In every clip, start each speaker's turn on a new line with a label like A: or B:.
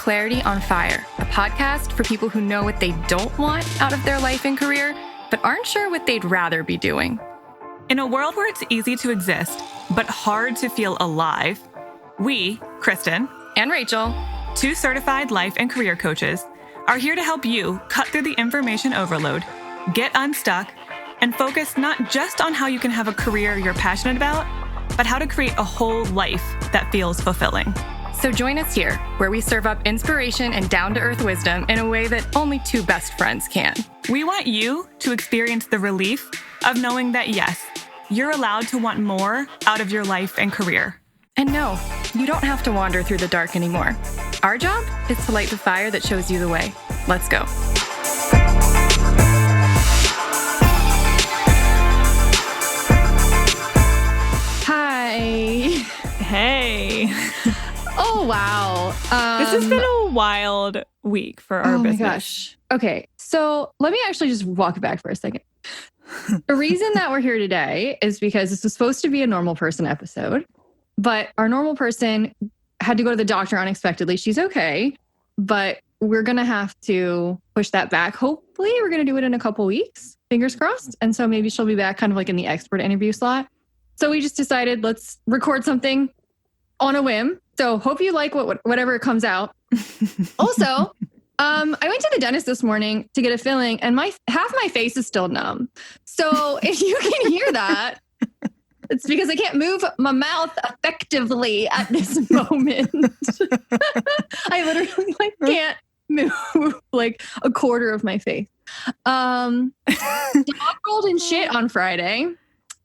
A: Clarity on Fire, a podcast for people who know what they don't want out of their life and career, but aren't sure what they'd rather be doing.
B: In a world where it's easy to exist, but hard to feel alive, we, Kristen
A: and Rachel,
B: 2 certified life and career coaches, are here to help you cut through the information overload, get unstuck, and focus not just on how you can have a career you're passionate about, but how to create a whole life that feels fulfilling.
A: So join us here, where we serve up inspiration and down-to-earth wisdom in a way that only 2 best friends can.
B: We want you to experience the relief of knowing that, yes, you're allowed to want more out of your life and career.
A: And no, you don't have to wander through the dark anymore. Our job is to light the fire that shows you the way. Let's go. Hi.
B: Hey.
A: Oh, wow.
B: This has been a wild week for our business.
C: Oh my gosh. Okay, so let me actually just walk it back for a second. The reason that we're here today is because this was supposed to be a normal person episode, but our normal person had to go to the doctor unexpectedly. She's okay, but we're going to have to push that back. Hopefully, we're going to do it in a couple weeks, fingers crossed. And so maybe she'll be back kind of like in the expert interview slot. So we just decided let's record something on a whim. So hope you like whatever comes out. Also, I went to the dentist this morning to get a filling, and half my face is still numb. So if you can hear that, it's because I can't move my mouth effectively at this moment. I literally can't move like a quarter of my face. Dog rolled in shit on Friday.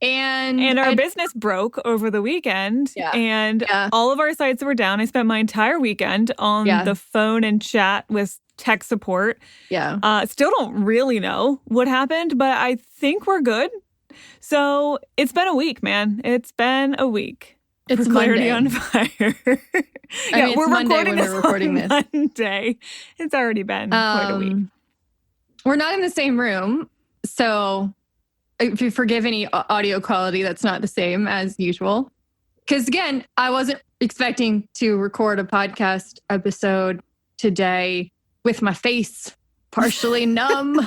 C: And
B: our business broke over the weekend, and
C: Yeah.
B: all of our sites were down. I spent my entire weekend on the phone and chat with tech support.
C: Yeah.
B: Still don't really know what happened, but I think we're good. So it's been a week, man. It's been a week.
C: It's
B: for Clarity
C: Monday.
B: on Fire.
C: I mean, it's Monday when we're recording this.
B: Monday. It's already been quite a week.
C: We're not in the same room, so if you forgive any audio quality that's not the same as usual. Because again, I wasn't expecting to record a podcast episode today with my face partially numb.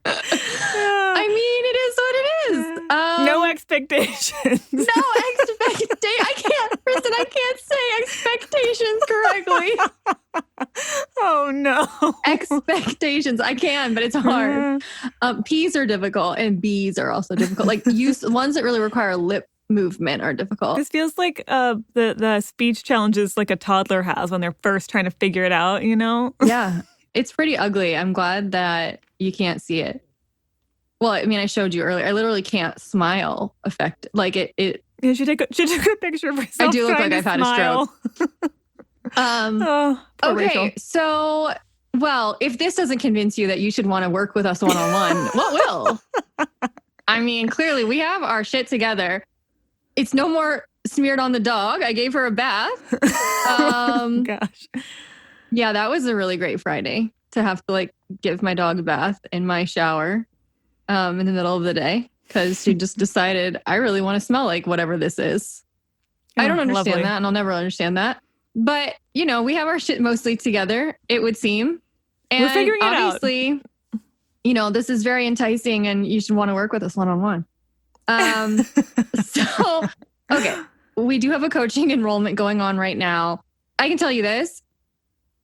C: I mean, it is what it is.
B: No expectations.
C: No expectation. I can't, Kristen, I can't say expectations correctly.
B: Oh, no.
C: Expectations. I can, but it's hard. P's are difficult and B's are also difficult. Like ones that really require lip movement are difficult.
B: This feels like the speech challenges like a toddler has when they're first trying to figure it out, you know?
C: Yeah. It's pretty ugly. I'm glad that you can't see it. Well, I mean, I showed you earlier. I literally can't smile like it.
B: Yeah, she took a picture of herself.
C: I do look like I've had a stroke.
B: Poor
C: Okay,
B: Rachel.
C: so, well, if this doesn't convince you that you should want to work with us one-on-one, what will? I mean, clearly we have our shit together. It's no more smeared on the dog. I gave her a bath.
B: Gosh.
C: Yeah, that was a really great Friday to have to like give my dog a bath in my shower in the middle of the day because she just decided I really want to smell like whatever this is. I don't understand
B: lovely.
C: that, and I'll never understand that. But, you know, we have our shit mostly together, it would seem. And
B: we're figuring it
C: obviously, you know, this is very enticing and you should want to work with us one-on-one. So, okay, we do have a coaching enrollment going on right now. I can tell you this.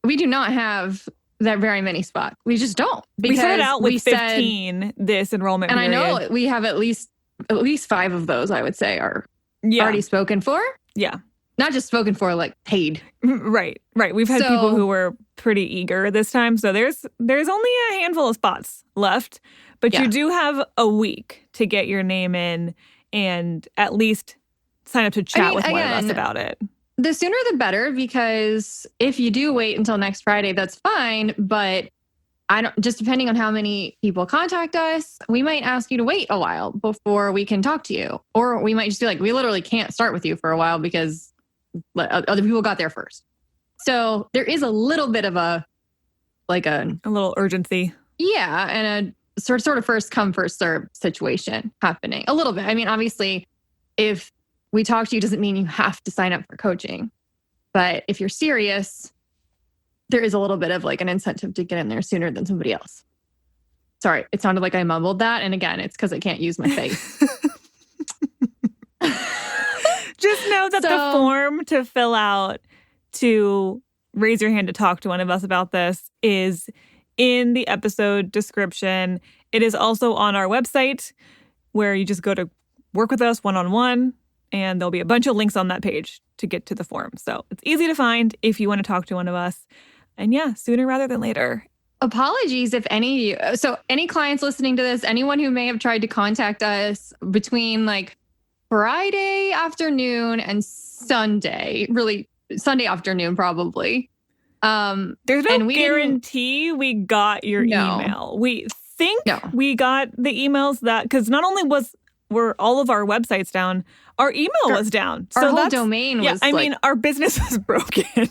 C: We do not have that very many spots. We just don't.
B: We started out with
C: said,
B: 15 this enrollment
C: and
B: period.
C: I know we have at least 5 of those, I would say, are already spoken for.
B: Yeah.
C: Not just spoken for, like paid.
B: Right. We've had people who were pretty eager this time. So there's only a handful of spots left. But you do have a week to get your name in and at least sign up to chat with one of us about it.
C: The sooner the better, because if you do wait until next Friday, that's fine. But just depending on how many people contact us, we might ask you to wait a while before we can talk to you. Or we might just be like, we literally can't start with you for a while because other people got there first. So there is a little bit of a
B: little urgency.
C: Yeah. And a sort of first come, first serve situation happening a little bit. I mean, obviously, if we talk to you doesn't mean you have to sign up for coaching. But if you're serious, there is a little bit of like an incentive to get in there sooner than somebody else. Sorry, it sounded like I mumbled that. And again, it's because I can't use my face.
B: Just know that the form to fill out to raise your hand to talk to one of us about this is in the episode description. It is also on our website where you just go to work with us one-on-one, and there'll be a bunch of links on that page to get to the form. So it's easy to find if you want to talk to one of us. And yeah, sooner rather than later.
C: Apologies if any clients listening to this, anyone who may have tried to contact us between like Friday afternoon and Sunday, really Sunday afternoon probably.
B: There's no guarantee we got your email. We think we got the emails that, because not only were all of our websites down, our email was down.
C: Our whole domain was
B: I mean, our business was broken.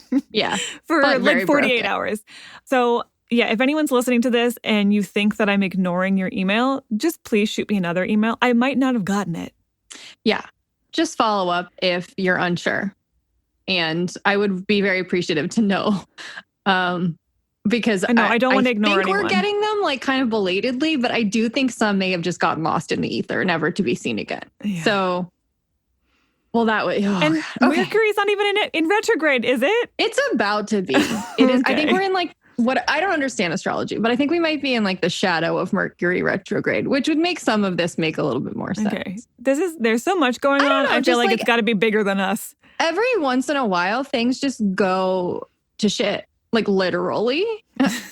B: For like 48 hours. So yeah, if anyone's listening to this and you think that I'm ignoring your email, just please shoot me another email. I might not have gotten it.
C: Yeah. Just follow up if you're unsure. And I would be very appreciative to know. Because
B: I don't want to ignore anyone.
C: I think we're getting them like kind of belatedly, but I do think some may have just gotten lost in the ether, never to be seen again. Yeah. So, well, that way.
B: And Mercury's not even in retrograde, is it?
C: It's about to be. It is. I think we're in like I don't understand astrology, but I think we might be in like the shadow of Mercury retrograde, which would make some of this make a little bit more sense. Okay.
B: There's so much going on. I feel like it's got to be bigger than us.
C: Every once in a while, things just go to shit, like literally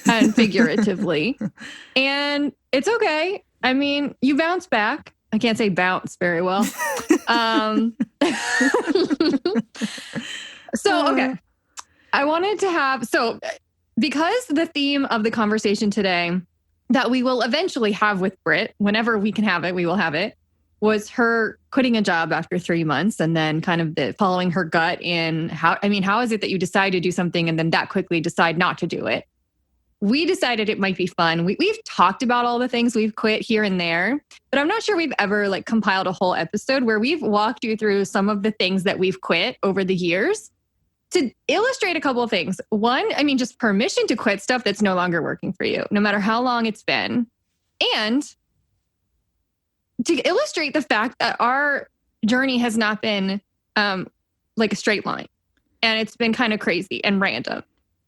C: and figuratively. And it's okay. I mean, you bounce back. I can't say bounce very well. Okay. I wanted to have, because the theme of the conversation today that we will eventually have with Britt, whenever we can have it, we will have it, was her quitting a job after 3 months and then kind of following her gut in how is it that you decide to do something and then that quickly decide not to do it? We decided it might be fun. We've talked about all the things we've quit here and there, but I'm not sure we've ever like compiled a whole episode where we've walked you through some of the things that we've quit over the years to illustrate a couple of things. One, just permission to quit stuff that's no longer working for you, no matter how long it's been. And to illustrate the fact that our journey has not been like a straight line. And it's been kind of crazy and random.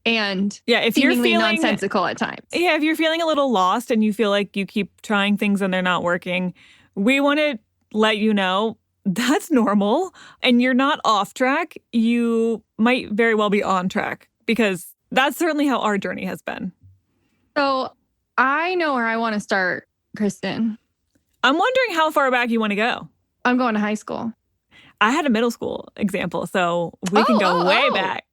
C: And
B: if you're feeling
C: nonsensical at times.
B: Yeah, if you're feeling a little lost and you feel like you keep trying things and they're not working, we want to let you know that's normal and you're not off track. You might very well be on track because that's certainly how our journey has been.
C: So I know where I want to start, Kristen.
B: I'm wondering how far back you want to go.
C: I'm going to high school.
B: I had a middle school example, so we can go way back.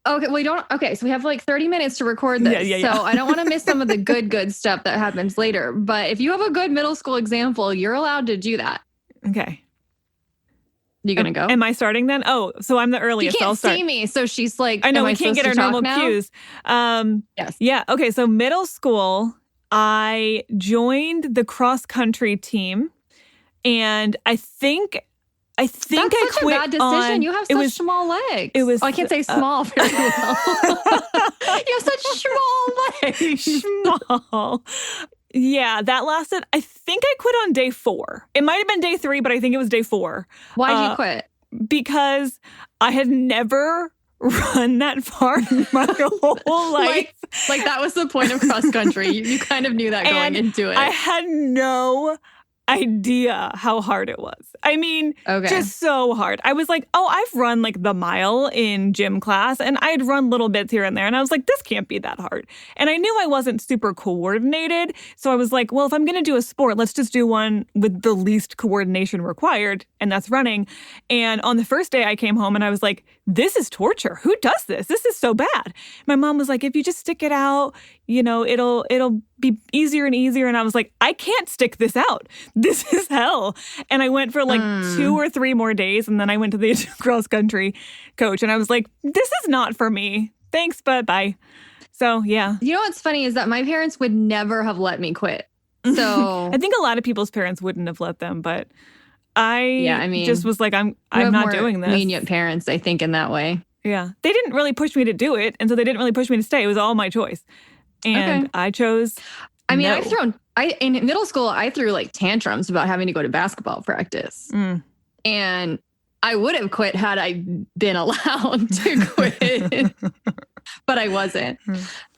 C: Okay, so we have like 30 minutes to record this. Yeah. So I don't want to miss some of the good stuff that happens later. But if you have a good middle school example, you're allowed to do that.
B: Okay.
C: You gonna go?
B: Am I starting then? Oh, so I'm the earliest.
C: You can't
B: I'll start.
C: See me, so she's like,
B: I know we can't get our normal cues.
C: Yes.
B: Yeah. Okay. So middle school, I joined the cross country team, and I think
C: that's
B: I
C: such
B: quit
C: a bad decision. You have such small legs. I can't say small very well. You have such small legs.
B: Small. Yeah, that lasted, I think I quit on day 4. It might have been day 3, but I think it was day 4.
C: Why'd you quit?
B: Because I had never run that far in my whole life.
C: like that was the point of cross country. You kind of knew that going into it.
B: I had no idea how hard it was. Just so hard. I was like, I've run like the mile in gym class and I'd run little bits here and there. And I was like, this can't be that hard. And I knew I wasn't super coordinated. So I was like, well, if I'm going to do a sport, let's just do one with the least coordination required. And that's running. And on the first day I came home and I was like, this is torture. Who does this? This is so bad. My mom was like, if you just stick it out, it'll be easier and easier. And I was like, I can't stick this out. This is hell. And I went for like 2 or 3 more days. And then I went to the cross country coach and I was like, this is not for me. Thanks, but bye. So, yeah.
C: You know what's funny is that my parents would never have let me quit. So
B: I think a lot of people's parents wouldn't have let them, but I just was like, I'm not doing this.
C: Lenient parents, I think, in that way.
B: Yeah. They didn't really push me to do it, and so they didn't really push me to stay. It was all my choice. And I chose no.
C: In middle school, I threw like tantrums about having to go to basketball practice. And I would have quit had I been allowed to quit, but I wasn't.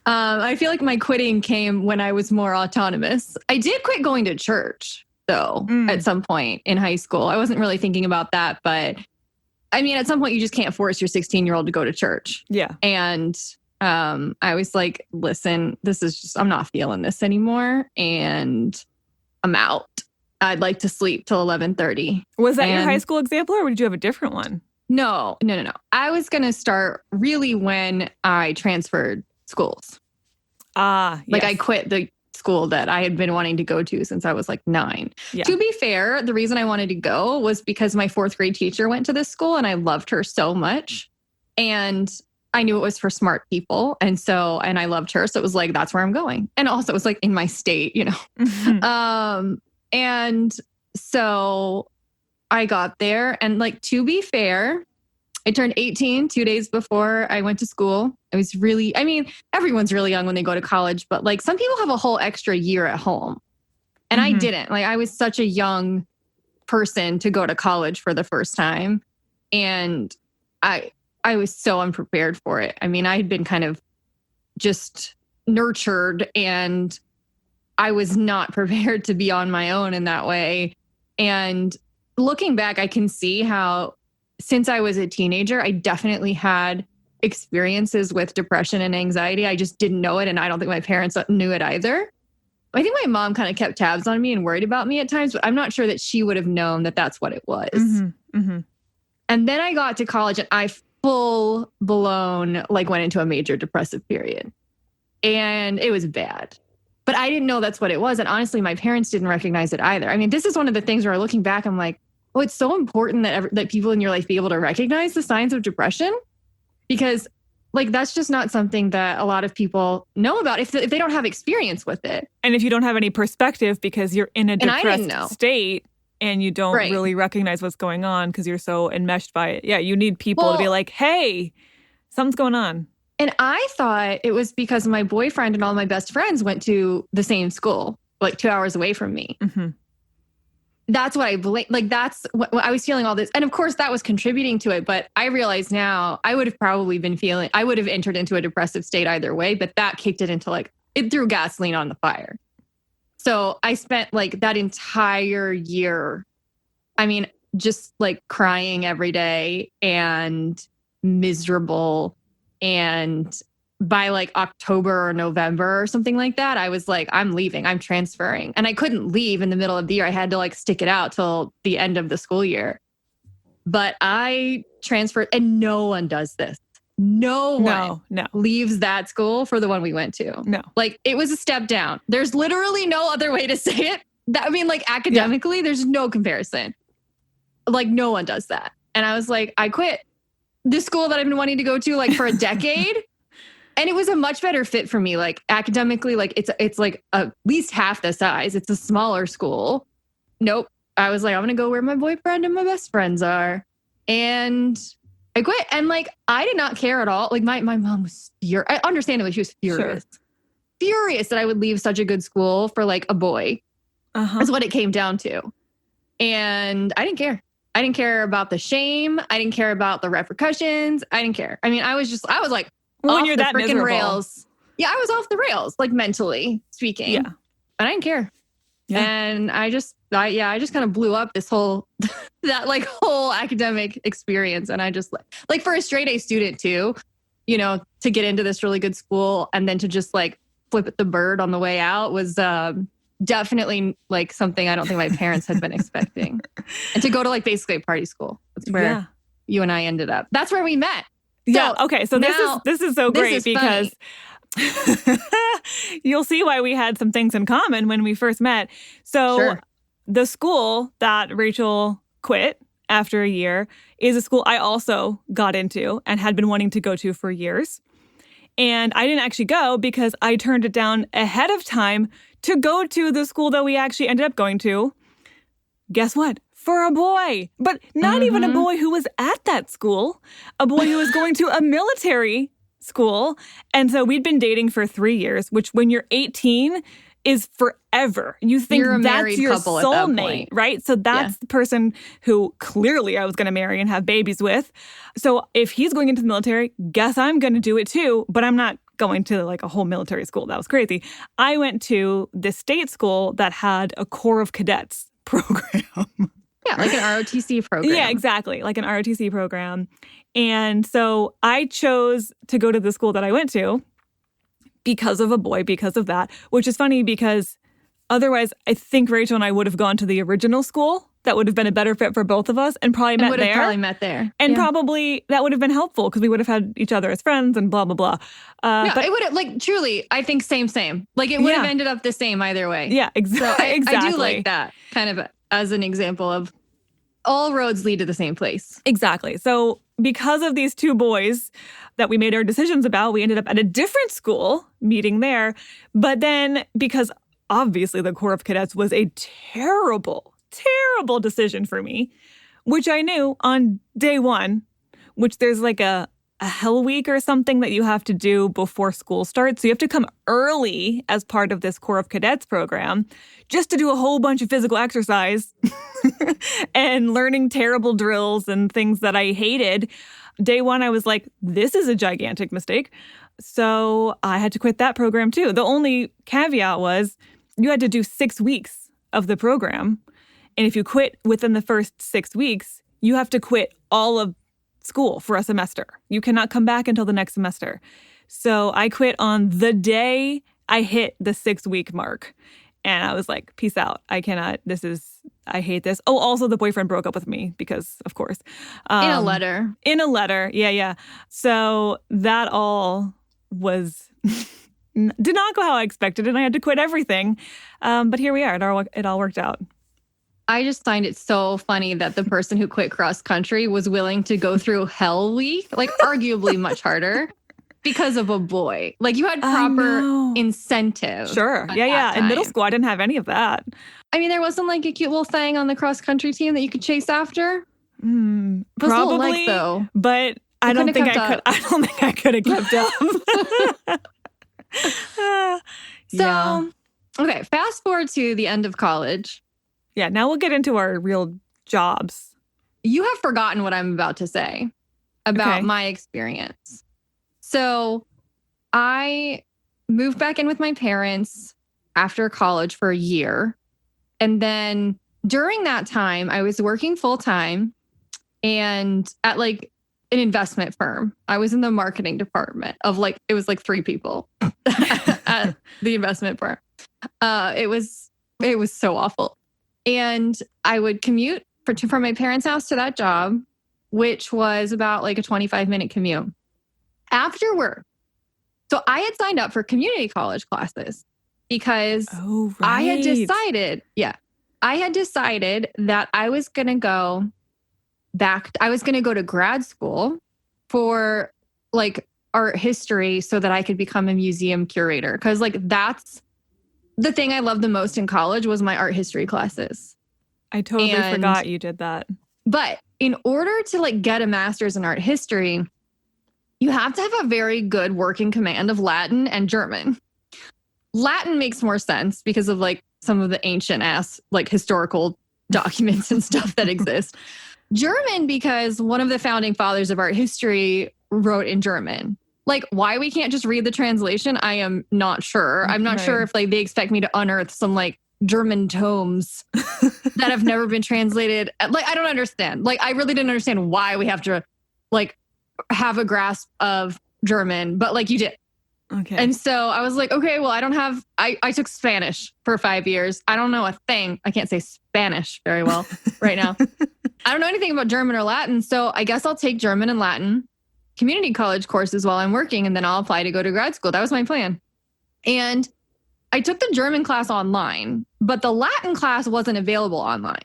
C: I feel like my quitting came when I was more autonomous. I did quit going to church, though, at some point in high school. I wasn't really thinking about that, but I mean, at some point you just can't force your 16-year-old to go to church.
B: Yeah.
C: And I was like, listen, I'm not feeling this anymore. And I'm out. I'd like to sleep till 11:30.
B: Was that your high school example, or did you have a different one?
C: No. I was going to start really when I transferred schools. Like I quit the school that I had been wanting to go to since I was like 9. Yeah. To be fair, the reason I wanted to go was because my 4th grade teacher went to this school and I loved her so much. And I knew it was for smart people. And I loved her. So it was like, that's where I'm going. And also it was like in my state, you know? And so I got there, and like, to be fair, I turned 18 2 days before I went to school. Everyone's really young when they go to college, but like some people have a whole extra year at home. And I didn't. Like, I was such a young person to go to college for the first time. And I was so unprepared for it. I mean, I had been kind of just nurtured, and I was not prepared to be on my own in that way. And looking back, I can see how since I was a teenager, I definitely had experiences with depression and anxiety. I just didn't know it. And I don't think my parents knew it either. I think my mom kind of kept tabs on me and worried about me at times, but I'm not sure that she would have known that that's what it was. And then I got to college and I full blown like went into a major depressive period, and it was bad. But I didn't know that's what it was. And honestly, my parents didn't recognize it either. I mean, this is one of the things where looking back, I'm like, oh, it's so important that people in your life be able to recognize the signs of depression, because like, that's just not something that a lot of people know about if they don't have experience with it.
B: And if you don't have any perspective because you're in a depressed state and you don't really recognize what's going on because you're so enmeshed by it. Yeah, you need people to be like, hey, something's going on.
C: And I thought it was because my boyfriend and all my best friends went to the same school, like 2 hours away from me. That's what I believe. Like, that's what I was feeling all this. And of course that was contributing to it. But I realize now I would have probably I would have entered into a depressive state either way, but that kicked it into it threw gasoline on the fire. So I spent like that entire year, I mean, just like crying every day and miserable. And by like October or November or something like that, I was like, I'm leaving, I'm transferring. And I couldn't leave in the middle of the year. I had to like stick it out till the end of the school year. But I transferred, and no one does this. No one leaves that school for the one we went to. No. Like, it was a step down. There's literally no other way to say it. Like academically, there's no comparison. Like, no one does that. And I was like, I quit this school that I've been wanting to go to like for a decade. And it was a much better fit for me. Like, academically, like it's like at least half the size. It's a smaller school. Nope. I was like, I'm going to go where my boyfriend and my best friends are. And I quit. And like, I did not care at all. Like, my mom was furious. Understandably, she was furious. Sure. Furious that I would leave such a good school for like a boy. That's what it came down to. And I didn't care. I didn't care about the shame. I didn't care about the repercussions. I didn't care. I mean, I was like,
B: when you're that miserable.
C: Rails. Yeah, I was off the rails, like mentally speaking. Yeah. But I didn't care. Yeah. And I just kind of blew up this whole, whole academic experience. And I just like for a straight A student too, you know, to get into this really good school and then to just like flip the bird on the way out was definitely like something I don't think my parents had been expecting. And to go to like basically a party school. That's where you and I ended up. That's where we met.
B: Yeah. Okay. So this is so great because you'll see why we had some things in common when we first met. So the school that Rachel quit after a year is a school I also got into and had been wanting to go to for years. And I didn't actually go because I turned it down ahead of time to go to the school that we actually ended up going to. Guess what? for a boy, but not even a boy who was at that school, a boy who was going to a military school. And so we'd been dating for 3 years, which when you're 18 is forever. You think that's your soulmate, right? So that's the person who clearly I was going to marry and have babies with. So if he's going into the military, guess I'm going to do it too, but I'm not going to like a whole military school. That was crazy. I went to the state school that had a Corps of Cadets program.
C: Yeah, like an ROTC program.
B: Yeah, exactly. Like an ROTC program. And so I chose to go to the school that I went to because of a boy, because of that, which is funny because otherwise I think Rachel and I would have gone to the original school. That would have been a better fit for both of us and probably met there.
C: Probably met there.
B: And probably that would have been helpful because we would have had each other as friends and blah, blah, blah.
C: But it would have, like, truly, I think same. Like, it would have ended up the same either way.
B: Yeah, exactly.
C: So I do like that kind of as an example of all roads lead to the same place.
B: Exactly. So because of these two boys that we made our decisions about, we ended up at a different school meeting there. But then because obviously the Corps of Cadets was a terrible decision for me, which I knew on day one, which there's like a hell week or something that you have to do before school starts. So you have to come early as part of this Corps of Cadets program just to do a whole bunch of physical exercise and learning terrible drills and things that I hated. Day one, I was like, this is a gigantic mistake. So I had to quit that program too. The only caveat was you had to do 6 weeks of the program. And if you quit within the first 6 weeks, you have to quit all of school for a semester. You cannot come back until the next semester. So I quit on the day I hit the 6-week mark. And I was like, peace out. I hate this. Oh, also the boyfriend broke up with me because, of course.
C: In a letter.
B: Yeah. So that all was, did not go how I expected and I had to quit everything. But here we are. It all worked out.
C: I just find it so funny that the person who quit cross country was willing to go through hell week, like arguably much harder because of a boy. Like you had proper incentive.
B: Sure. Yeah. In middle school, I didn't have any of that.
C: I mean, there wasn't like a cute little thing on the cross country team that you could chase after.
B: Probably,
C: though.
B: But I don't think I could have kept up.
C: Okay, fast forward to the end of college.
B: Yeah, now we'll get into our real jobs.
C: You have forgotten what I'm about to say about my experience. So I moved back in with my parents after college for a year. And then during that time, I was working full time and at like an investment firm. I was in the marketing department of it was like 3 people at the investment firm. It was so awful. And I would commute from my parents' house to that job, which was about like a 25-minute commute. After work, so I had signed up for community college classes because I had decided that I was going to go to grad school for like art history so that I could become a museum curator. Because like that's the thing I loved the most in college was my art history classes.
B: I totally forgot you did that.
C: But in order to like get a master's in art history, you have to have a very good working command of Latin and German. Latin makes more sense because of like some of the ancient ass like historical documents and stuff that exist. German because one of the founding fathers of art history wrote in German. Like, why we can't just read the translation, I am not sure. I'm not sure if like they expect me to unearth some like German tomes that have never been translated. Like, I don't understand. Like, I really didn't understand why we have to like have a grasp of German, but like you did.
B: Okay.
C: And so I was like, okay, well, I took Spanish for 5 years. I don't know a thing. I can't say Spanish very well right now. I don't know anything about German or Latin. So I guess I'll take German and Latin community college courses while I'm working, and then I'll apply to go to grad school. That was my plan. And I took the German class online, but the Latin class wasn't available online.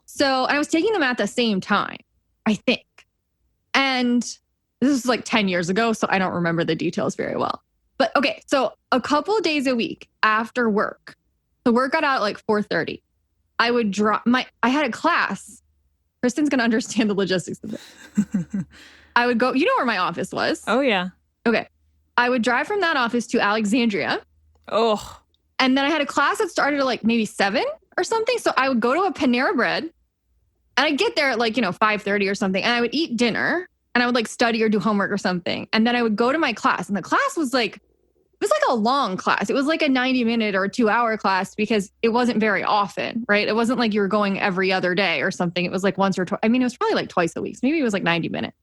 C: So I was taking them at the same time, I think. And this was like 10 years ago, so I don't remember the details very well. But okay, so a couple of days a week after work, the work got out at like 4:30. I would I had a class. Kristen's going to understand the logistics of it. I would go, you know where my office was?
B: Oh, yeah.
C: Okay. I would drive from that office to Alexandria.
B: Oh.
C: And then I had a class that started at like maybe 7 or something. So I would go to a Panera Bread and I'd get there at like, 5:30 or something. And I would eat dinner and I would like study or do homework or something. And then I would go to my class. And the class was like, it was like a long class. It was like a 90-minute or 2-hour class because it wasn't very often, right? It wasn't like you were going every other day or something. It was like once or twice. I mean, it was probably like twice a week. Maybe it was like 90 minutes.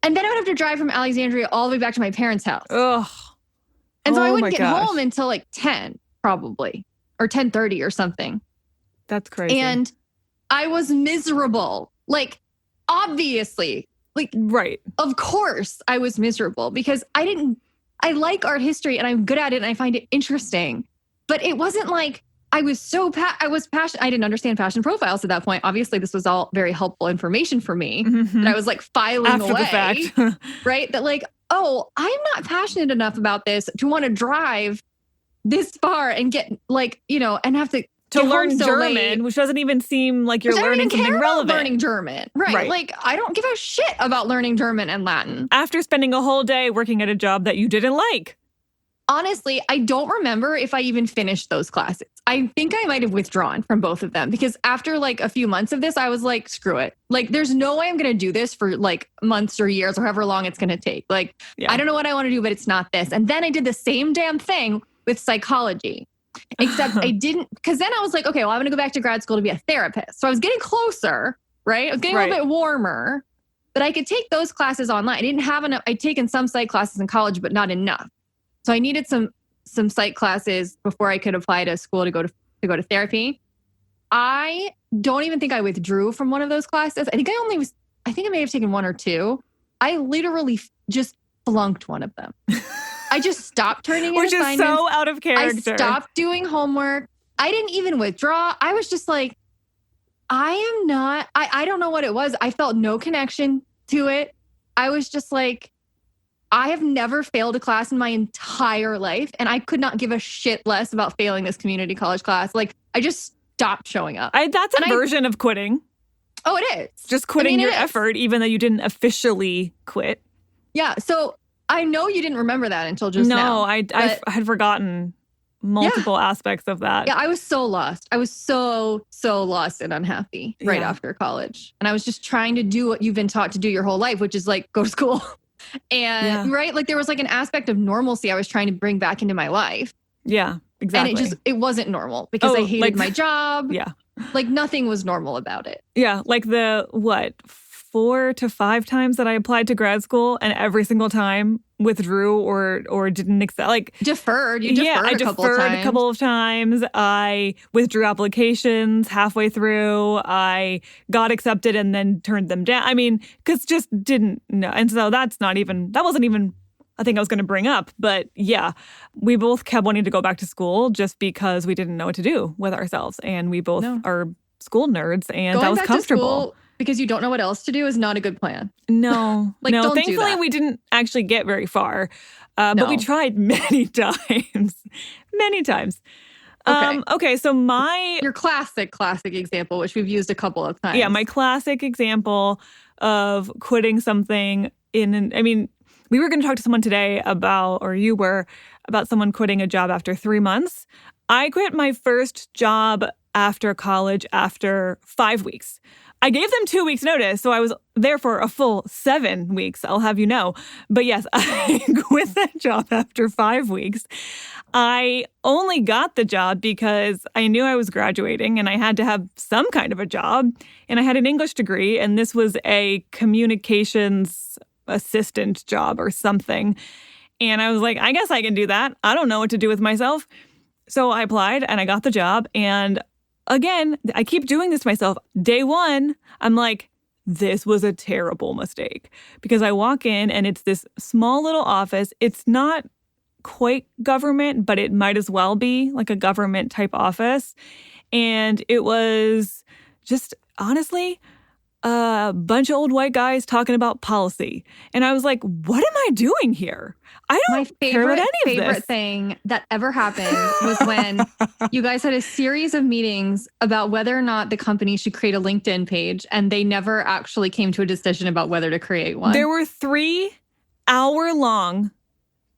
C: And then I would have to drive from Alexandria all the way back to my parents' house.
B: Ugh.
C: And so I wouldn't get home until like 10 probably or 10:30 or something.
B: That's crazy.
C: And I was miserable. Like, obviously, like,
B: right.
C: Of course I was miserable because I like art history and I'm good at it and I find it interesting. But it wasn't like I was I was passionate. I didn't understand passion profiles at that point. Obviously, this was all very helpful information for me that I was like filing
B: after
C: away.
B: The fact.
C: Right? That like, oh, I'm not passionate enough about this to want to drive this far and get like, and have to
B: learn German, which doesn't even seem like you're learning something relevant.
C: Learning German. Right. Like, I don't give a shit about learning German and Latin.
B: After spending a whole day working at a job that you didn't like.
C: Honestly, I don't remember if I even finished those classes. I think I might have withdrawn from both of them because after like a few months of this, I was like, screw it. Like, there's no way I'm going to do this for like months or years or however long it's going to take. Like, I don't know what I want to do, but it's not this. And then I did the same damn thing with psychology, except I didn't, because then I was like, okay, well, I'm going to go back to grad school to be a therapist. So I was getting closer, right? I was getting a little bit warmer, but I could take those classes online. I didn't have enough. I'd taken some psych classes in college, but not enough. So I needed some psych classes before I could apply to school to go to therapy. I don't even think I withdrew from one of those classes. I think I may have taken 1 or 2. I literally just flunked one of them. I just stopped turning in assignments.
B: Which is so out of character.
C: I stopped doing homework. I didn't even withdraw. I was just like, I don't know what it was. I felt no connection to it. I was just like, I have never failed a class in my entire life, and I could not give a shit less about failing this community college class. Like, I just stopped showing up.
B: That's a version of quitting.
C: Oh, it is.
B: Just quitting your effort, even though you didn't officially quit.
C: Yeah. So I know you didn't remember that until just now.
B: No, I had forgotten multiple aspects of that.
C: Yeah, I was so lost. I was so lost and unhappy right after college. And I was just trying to do what you've been taught to do your whole life, which is like go to school. And like there was like an aspect of normalcy I was trying to bring back into my life.
B: Yeah, exactly.
C: And it wasn't normal because I hated my job.
B: Yeah.
C: Like nothing was normal about it.
B: Yeah, like the 4 to 5 times that I applied to grad school and every single time withdrew or didn't accept. Like
C: deferred. You
B: deferred. I deferred a couple of times. I withdrew applications halfway through. I got accepted and then turned them down. I mean, because just didn't know. And so that wasn't even a thing I was going to bring up. But yeah, we both kept wanting to go back to school just because we didn't know what to do with ourselves. And we both are school nerds and that was comfortable.
C: Because you don't know what else to do is not a good plan.
B: No.
C: Don't
B: thankfully,
C: do that.
B: we didn't actually get very far. But we tried many times. Many times. Okay, so your
C: classic example, which we've used a couple of times.
B: Yeah, my classic example of quitting something we were going to talk to someone today about someone quitting a job after 3 months. I quit my first job after college after 5 weeks. I gave them 2 weeks notice, so I was there for a full 7 weeks, I'll have you know. But yes, I quit that job after 5 weeks. I only got the job because I knew I was graduating and I had to have some kind of a job. And I had an English degree, and this was a communications assistant job or something. And I was like, I guess I can do that. I don't know what to do with myself. So I applied and I got the job. And again, I keep doing this to myself. Day 1, I'm like, this was a terrible mistake. Because I walk in and it's this small little office. It's not quite government, but it might as well be like a government type office. And it was just, honestly, a bunch of old white guys talking about policy. And I was like, what am I doing here? I don't care about any of this.
C: My favorite thing that ever happened was when you guys had a series of meetings about whether or not the company should create a LinkedIn page, and they never actually came to a decision about whether to create one.
B: There were 3-hour-long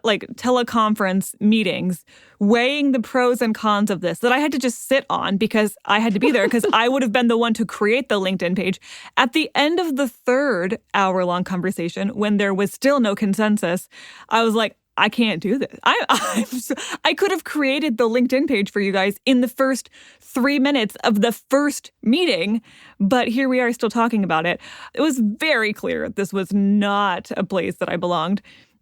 B: teleconference meetings weighing the pros and cons of this that I had to just sit on because I had to be there because I would have been the one to create the LinkedIn page. At the end of the 3rd hour-long conversation, when there was still no consensus, I was like, I can't do this. I could have created the LinkedIn page for you guys in the first 3 minutes of the first meeting, but here we are still talking about it. It was very clear this was not a place that I belonged.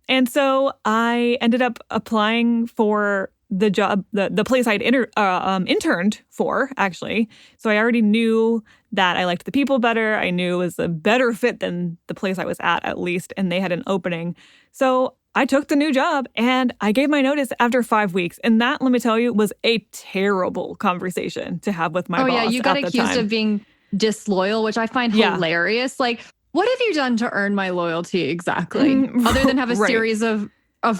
B: And so I ended up applying for the job, the place I'd interned for, actually. So I already knew that I liked the people better. I knew it was a better fit than the place I was at least, and they had an opening. So I took the new job and I gave my notice after 5 weeks. And that, let me tell you, was a terrible conversation to have with my boss.
C: Oh, yeah. You got accused of being disloyal, which I find hilarious. Like, what have you done to earn my loyalty exactly? Other than have a series of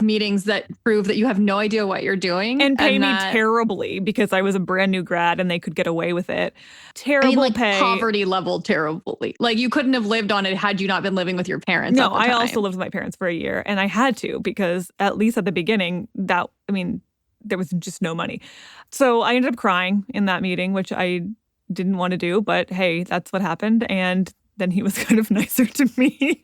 C: meetings that prove that you have no idea what you're doing.
B: And pay me terribly because I was a brand new grad and they could get away with it. Terrible pay.
C: Poverty level terribly. Like, you couldn't have lived on it had you not been living with your parents.
B: No, I also lived with my parents for a year, and I had to because at least at the beginning, there was just no money. So I ended up crying in that meeting, which I didn't want to do, but hey, that's what happened. And then he was kind of nicer to me.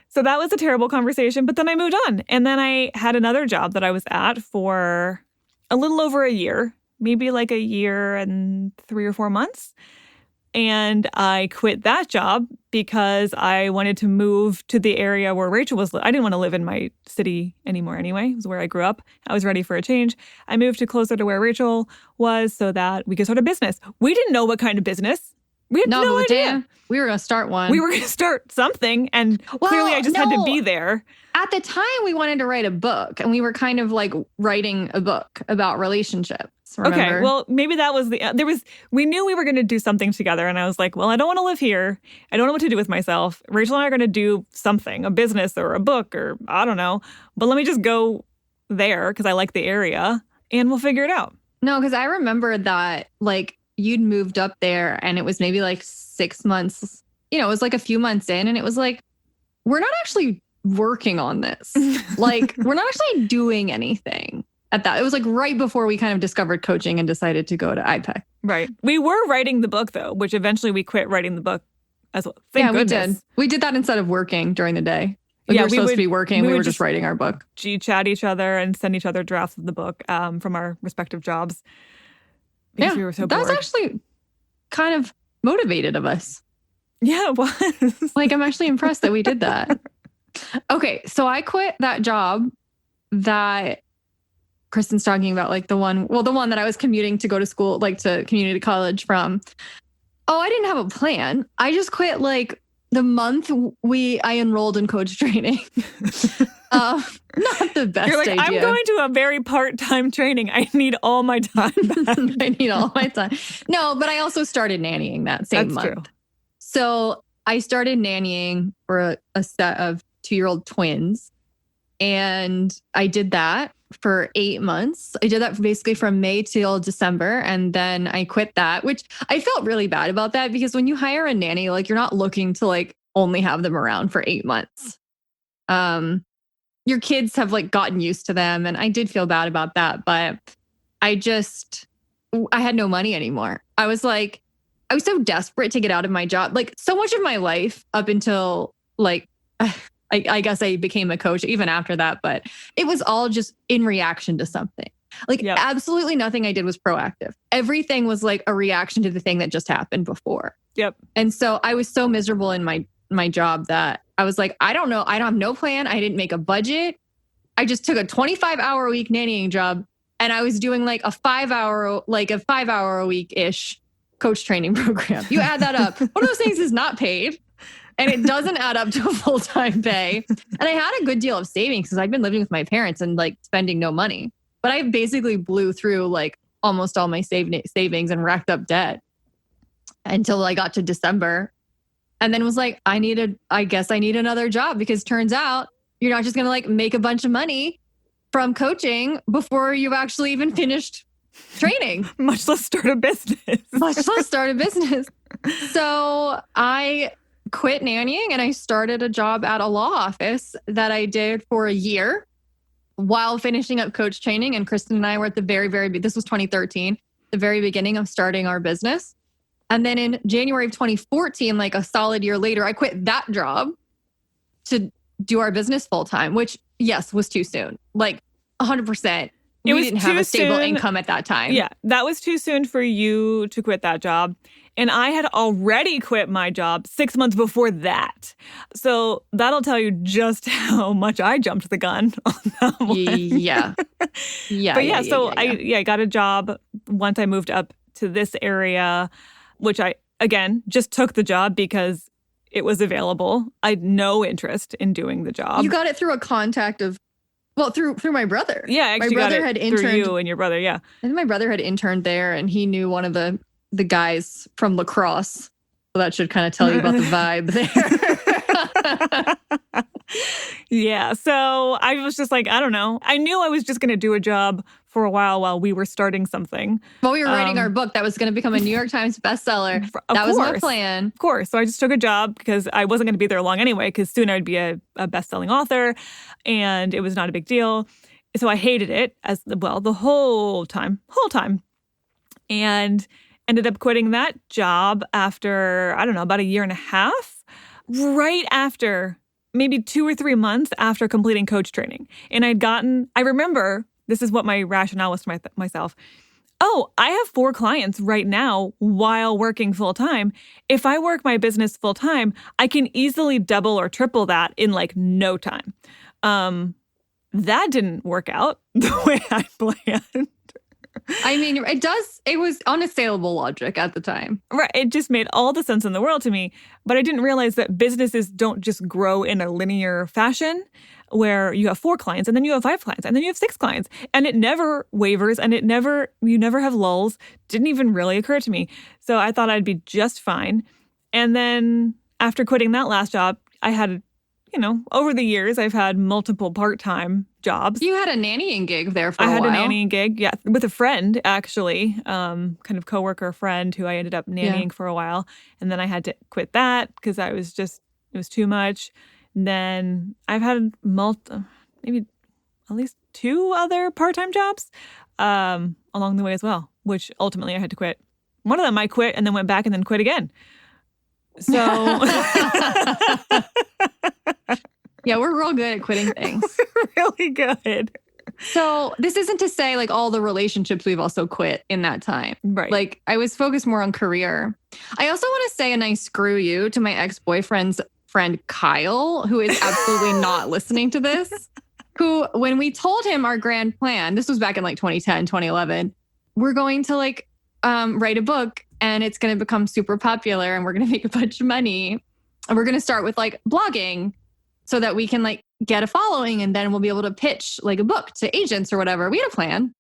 B: So that was a terrible conversation, but then I moved on. And then I had another job that I was at for a little over a year, maybe like a year and 3 or 4 months. And I quit that job because I wanted to move to the area where Rachel was. I didn't want to live in my city anymore anyway. It was where I grew up. I was ready for a change. I moved to clear to where Rachel was so that we could start a business. We didn't know what kind of business. We had no idea.
C: We were going to start one.
B: We were going to start something, and clearly I just had to be there.
C: At the time, we wanted to write a book, and we were kind of like writing a book about relationships. Remember?
B: Okay, well, maybe that was we knew we were going to do something together, and I was like, well, I don't want to live here. I don't know what to do with myself. Rachel and I are going to do something, a business or a book or I don't know, but let me just go there because I like the area, and we'll figure it out.
C: No, because I remember that, you'd moved up there and it was maybe 6 months, it was a few months in, and it was like, we're not actually working on this. We're not actually doing anything at that. It was right before we kind of discovered coaching and decided to go to IPEC.
B: Right. We were writing the book though, which eventually we quit writing the book as well. Thank goodness.
C: We did. We did that instead of working during the day. We were supposed to be working. We were just writing our book.
B: Chat each other and send each other drafts of the book from our respective jobs. Because we were so bored.
C: That's actually kind of motivated of us.
B: Yeah, it was.
C: I'm actually impressed that we did that. Okay, so I quit that job that Kristen's talking about, the one that I was commuting to go to school, to community college from. Oh, I didn't have a plan. I just quit the month I enrolled in coach training. Not the best idea.
B: I'm going to a very part-time training. I need all my time back.
C: I need all my time. No, but I also started nannying that same month. True. So I started nannying for a set of 2-year-old twins. And I did that for 8 months. I did that basically from May till December. And then I quit that, which I felt really bad about that because when you hire a nanny, you're not looking to only have them around for 8 months. Your kids have gotten used to them. And I did feel bad about that, but I had no money anymore. I was so desperate to get out of my job. So much of my life up until I guess I became a coach even after that, but it was all just in reaction to something. Absolutely nothing I did was proactive. Everything was a reaction to the thing that just happened before.
B: Yep.
C: And so I was so miserable in my job that I was I don't know. I don't have no plan. I didn't make a budget. I just took a 25-hour a week nannying job, and I was doing a 5-hour a week-ish coach training program. You add that up. One of those things is not paid. And it doesn't add up to a full-time pay. And I had a good deal of savings because I'd been living with my parents and spending no money. But I basically blew through almost all my savings and racked up debt. until I got to December. And then was like, I guess I need another job, because turns out you're not just going to like make a bunch of money from coaching before you've actually even finished training.
B: Much less start a business.
C: So I quit nannying and I started a job at a law office that I did for a year while finishing up coach training. And Kristen and I were at the this was 2013, the very beginning of starting our business. And then in January of 2014, like a solid year later, I quit that job to do our business full time, which, yes, was too soon. Like 100%. We didn't have a stable income at that time.
B: Yeah, that was too soon for you to quit that job. And I had already quit my job 6 months before that. So that'll tell you just how much I jumped the gun on that one.
C: Yeah.
B: I got a job once I moved up to this area, which I, again, just took the job because it was available. I had no interest in doing the job.
C: You got it through a contact of, through my brother.
B: Yeah, I actually
C: my brother
B: got it
C: had interned,
B: through you and your brother, yeah.
C: I think my brother had interned there, and he knew one of the guys from lacrosse. So that should kind of tell you about the vibe there.
B: Yeah, so I was just like, I don't know. I knew I was just going to do a job for a while we were starting something.
C: While we were writing our book that was going to become a New York Times bestseller. That was my plan.
B: Of course. So I just took a job because I wasn't going to be there long anyway, because soon I would be a best-selling author, and it was not a big deal. So I hated it as well the whole time. And ended up quitting that job after, I don't know, about a year and a half, right after, maybe 2 or 3 months after completing coach training. And I remember, this is what my rationale was to myself. Oh, I have 4 clients right now while working full time. If I work my business full time, I can easily double or triple that in like no time. That didn't work out the way I planned.
C: I mean, it was unassailable logic at the time.
B: Right. It just made all the sense in the world to me. But I didn't realize that businesses don't just grow in a linear fashion where you have 4 clients and then you have 5 clients and then you have 6 clients. And it never wavers and you never have lulls. Didn't even really occur to me. So I thought I'd be just fine. And then after quitting that last job, I had, over the years, I've had multiple part-time jobs.
C: You had a nannying gig there for a while.
B: I had a nannying gig, yeah, with a friend, actually, kind of coworker friend who I ended up nannying for a while. And then I had to quit that because it was too much. And then I've had maybe at least 2 other part-time jobs along the way as well, which ultimately I had to quit. One of them I quit and then went back and then quit again. So...
C: Yeah, we're real good at quitting things.
B: Really good.
C: So this isn't to say like all the relationships we've also quit in that time.
B: Right.
C: Like I was focused more on career. I also want to say a nice screw you to my ex-boyfriend's friend, Kyle, who is absolutely not listening to this, who, when we told him our grand plan, this was back in like 2010, 2011, we're going to like write a book and it's going to become super popular and we're going to make a bunch of money. And we're going to start with like blogging, so that we can like get a following and then we'll be able to pitch like a book to agents or whatever. We had a plan.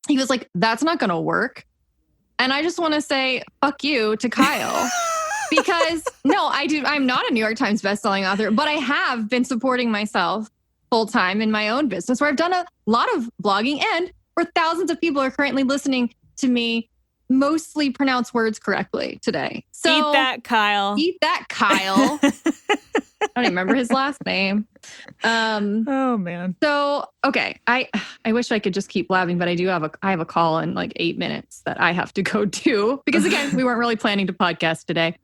C: He was like, that's not going to work. And I just want to say, fuck you to Kyle. Because I'm not a New York Times bestselling author, but I have been supporting myself full time in my own business where I've done a lot of blogging and where thousands of people are currently listening to me mostly pronounce words correctly today. So
B: eat that, Kyle.
C: I don't even remember his last name.
B: Oh man.
C: So, okay. I wish I could just keep blabbing, but I have a call in like 8 minutes that I have to go to because again, we weren't really planning to podcast today,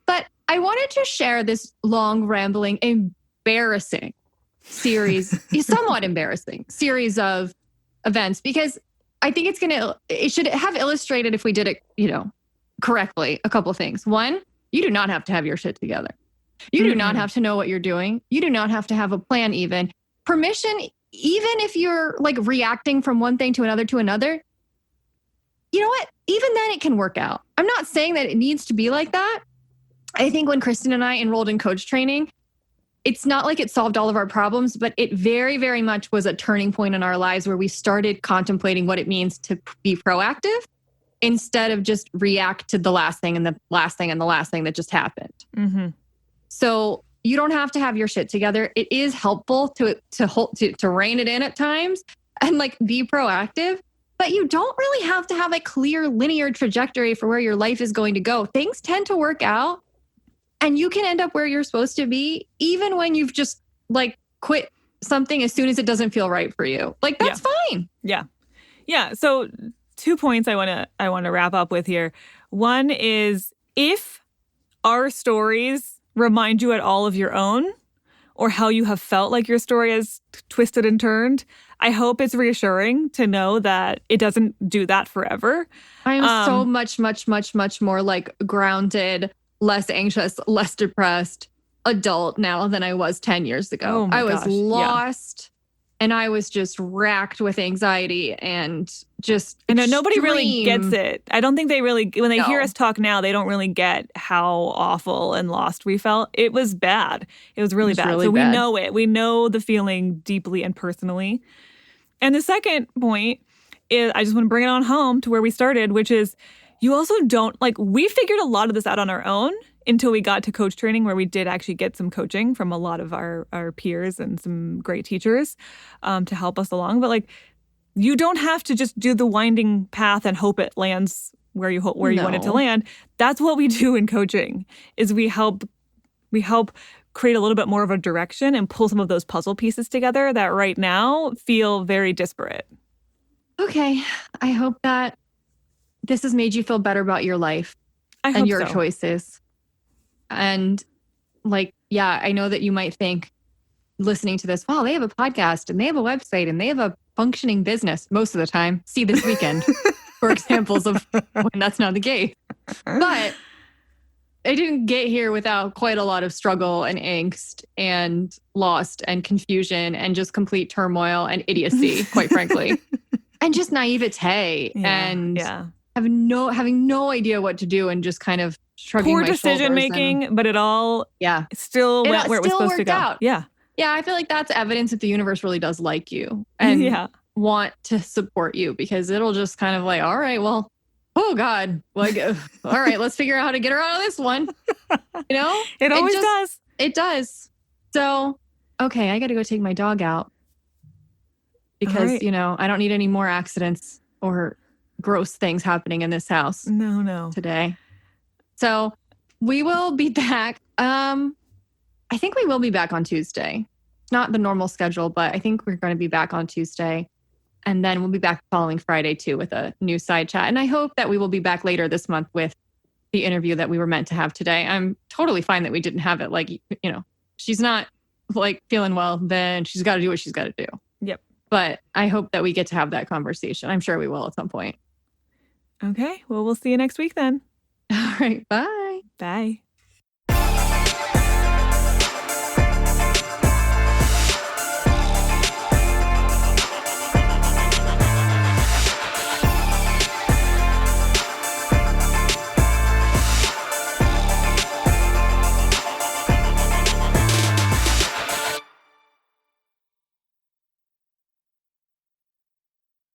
C: but I wanted to share this long rambling, embarrassing series, somewhat embarrassing series of events because I think it should have illustrated if we did it, correctly, a couple things. One, you do not have to have your shit together. You do not have to know what you're doing. You do not have to have a plan even. Permission, even if you're like reacting from one thing to another, you know what? Even then it can work out. I'm not saying that it needs to be like that. I think when Kristen and I enrolled in coach training, it's not like it solved all of our problems, but it very, very much was a turning point in our lives where we started contemplating what it means to be proactive instead of just react to the last thing and the last thing and the last thing that just happened.
B: Mm-hmm.
C: So you don't have to have your shit together. It is helpful to rein it in at times and like be proactive, but you don't really have to have a clear linear trajectory for where your life is going to go. Things tend to work out and you can end up where you're supposed to be, even when you've just like quit something as soon as it doesn't feel right for you. Like that's fine.
B: Yeah. Yeah. So 2 points I want to wrap up with here. One is if our stories remind you at all of your own or how you have felt like your story has twisted and turned, I hope it's reassuring to know that it doesn't do that forever.
C: I'm so much more like grounded, less anxious, less depressed adult now than I was 10 years ago. I was lost and I was just racked with anxiety and just
B: I know nobody really gets it. I don't think they really, when they hear us talk now, they don't really get how awful and lost we felt. It was bad. It was really bad.
C: Really
B: so
C: bad.
B: We know it. We know the feeling deeply and personally. And the second point is I just want to bring it on home to where we started, which is you also don't, like, we figured a lot of this out on our own until we got to coach training, where we did actually get some coaching from a lot of our peers and some great teachers to help us along. But like, you don't have to just do the winding path and hope it lands where you want it to land. That's what we do in coaching. Is we help create a little bit more of a direction and pull some of those puzzle pieces together that right now feel very disparate.
C: Okay, I hope that this has made you feel better about your life and your choices. And like, yeah, I know that you might think listening to this, wow, they have a podcast and they have a website and they have a functioning business most of the time. See this weekend for examples of when that's not the case. But I didn't get here without quite a lot of struggle and angst and lost and confusion and just complete turmoil and idiocy, quite frankly. And just naivete and having no idea what to do and just kind of shrugging my shoulders. Poor decision making,
B: but it all still went where it was supposed to go.
C: Out. Yeah, I feel like that's evidence that the universe really does like you and want to support you, because it'll just kind of like, all right, well, oh God, like, all right, let's figure out how to get her out of this one. You know,
B: it always does.
C: It does. So, okay, I got to go take my dog out because, you know, I don't need any more accidents or gross things happening in this house.
B: No.
C: Today. So we will be back. I think we will be back on Tuesday. Not the normal schedule, but I think we're going to be back on Tuesday. And then we'll be back following Friday too with a new side chat. And I hope that we will be back later this month with the interview that we were meant to have today. I'm totally fine that we didn't have it. Like, you know, she's not like feeling well, then she's got to do what she's got to do.
B: Yep.
C: But I hope that we get to have that conversation. I'm sure we will at some point.
B: Okay. Well, we'll see you next week then.
C: All right. Bye.
B: Bye.